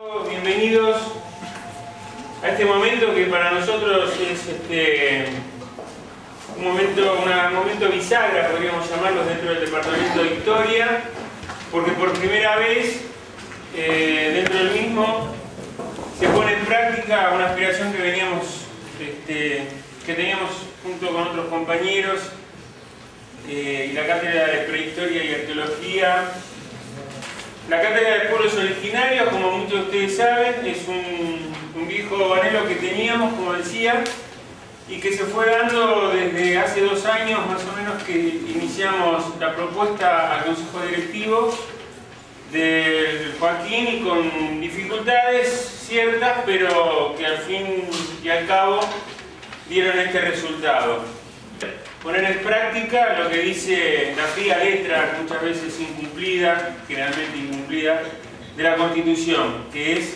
Bienvenidos a este momento que para nosotros es un momento bisagra, podríamos llamarlo, dentro del Departamento de Historia, porque por primera vez dentro del mismo se pone en práctica una aspiración que teníamos junto con otros compañeros y la Cátedra de Prehistoria y Arqueología. La Cátedra de Pueblos Originarios, como muchos de ustedes saben, es un viejo anhelo que teníamos, como decía, y que se fue dando desde hace 2 años más o menos que iniciamos la propuesta al Consejo Directivo del Joaquín, y con dificultades ciertas, pero que al fin y al cabo dieron este resultado. Poner en práctica lo que dice la fría letra, muchas veces incumplida, generalmente incumplida, de la Constitución, que es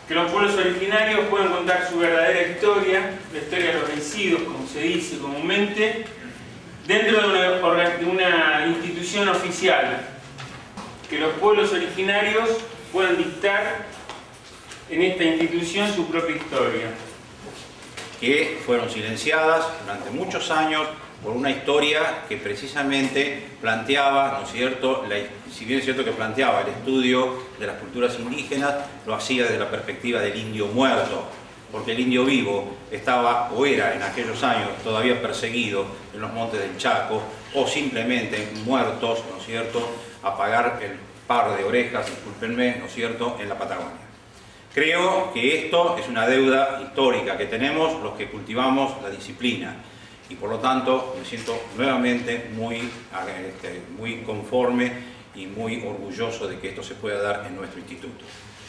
que los pueblos originarios pueden contar su verdadera historia, la historia de los vencidos, como se dice comúnmente, dentro de una institución oficial, que los pueblos originarios puedan dictar en esta institución su propia historia. Que fueron silenciadas durante muchos años por una historia que precisamente planteaba, ¿no es cierto?, si bien es cierto que planteaba el estudio de las culturas indígenas, lo hacía desde la perspectiva del indio muerto, porque el indio vivo estaba o era en aquellos años todavía perseguido en los montes del Chaco, o simplemente muertos, ¿no es cierto?, a pagar el par de orejas, discúlpenme, ¿no es cierto?, en la Patagonia. Creo que esto es una deuda histórica que tenemos los que cultivamos la disciplina, y por lo tanto me siento nuevamente muy conforme y muy orgulloso de que esto se pueda dar en nuestro instituto.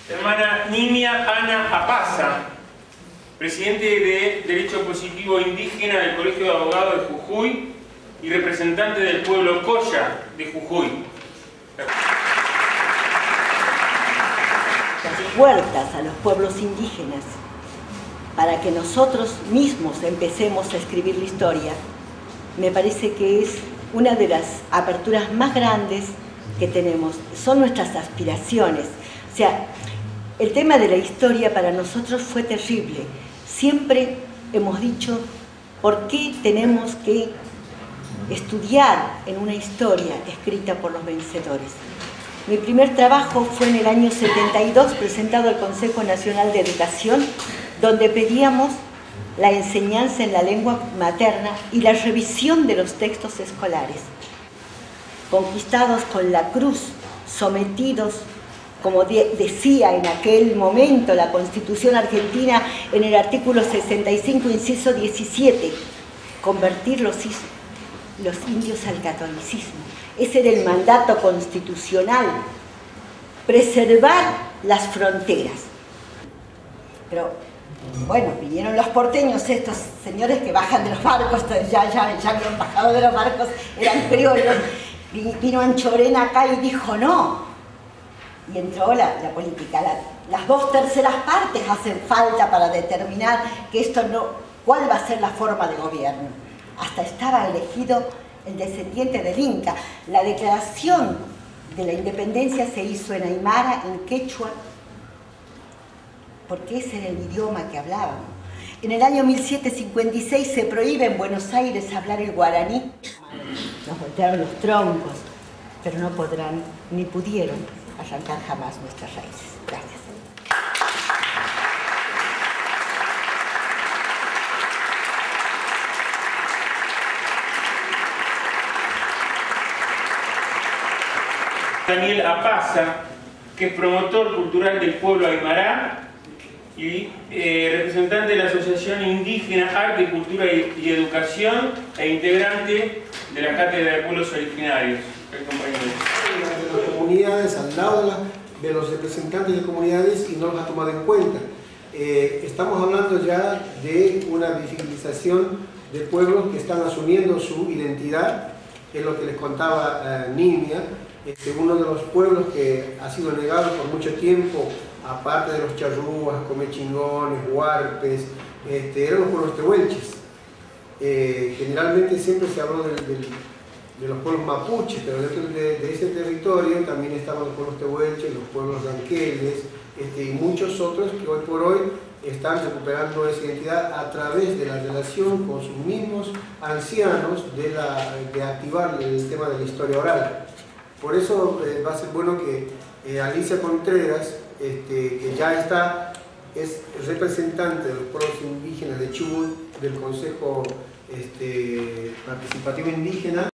Hermana Nimia Ana Apaza, presidente de Derecho Positivo Indígena del Colegio de Abogados de Jujuy y representante del pueblo Coya de Jujuy. Las puertas a los pueblos indígenas para que nosotros mismos empecemos a escribir la historia, me parece que es una de las aperturas más grandes que tenemos. Son nuestras aspiraciones. O sea, el tema de la historia para nosotros fue terrible. Siempre hemos dicho, ¿por qué tenemos que estudiar en una historia escrita por los vencedores? Mi primer trabajo fue en el año 72, presentado al Consejo Nacional de Educación, donde pedíamos la enseñanza en la lengua materna y la revisión de los textos escolares. Conquistados con la cruz, sometidos, como decía en aquel momento la Constitución argentina en el artículo 65, inciso 17, convertir los indios al catolicismo. Ese era el mandato constitucional, preservar las fronteras. Pero, bueno, vinieron los porteños, estos señores que bajan de los barcos, ya habían bajado de los barcos, eran criollos. Vino Anchorena acá y dijo no. Y entró la política. Las 2/3 partes hacen falta para determinar que esto no, cuál va a ser la forma de gobierno. Hasta estaba elegido el descendiente del Inca. La declaración de la independencia se hizo en aymara, en quechua, porque ese era el idioma que hablaban. En el año 1756 se prohíbe en Buenos Aires hablar el guaraní. Nos voltearon los troncos, pero no podrán ni pudieron arrancar jamás nuestras raíces. Gracias. Daniel Apaza, que es promotor cultural del pueblo aymara y representante de la Asociación Indígena Arte, Cultura y Educación e integrante de la Cátedra de Pueblos Originarios. De las comunidades, al lado de los representantes de comunidades, y no los ha tomado en cuenta. Estamos hablando ya de una visibilización de pueblos que están asumiendo su identidad, es lo que les contaba Nimia. Uno de los pueblos que ha sido negado por mucho tiempo, aparte de los charrúas, comechingones, huarpes, eran los pueblos tehuelches. Generalmente siempre se habló de los pueblos mapuches, pero dentro de ese territorio también estaban los pueblos tehuelches, los pueblos ranqueles, y muchos otros que hoy por hoy están recuperando esa identidad a través de la relación con sus mismos ancianos de activar el tema de la historia oral. Por eso va a ser bueno que Alicia Contreras, que ya es representante de los pueblos indígenas de Chubut, del Consejo Participativo Indígena,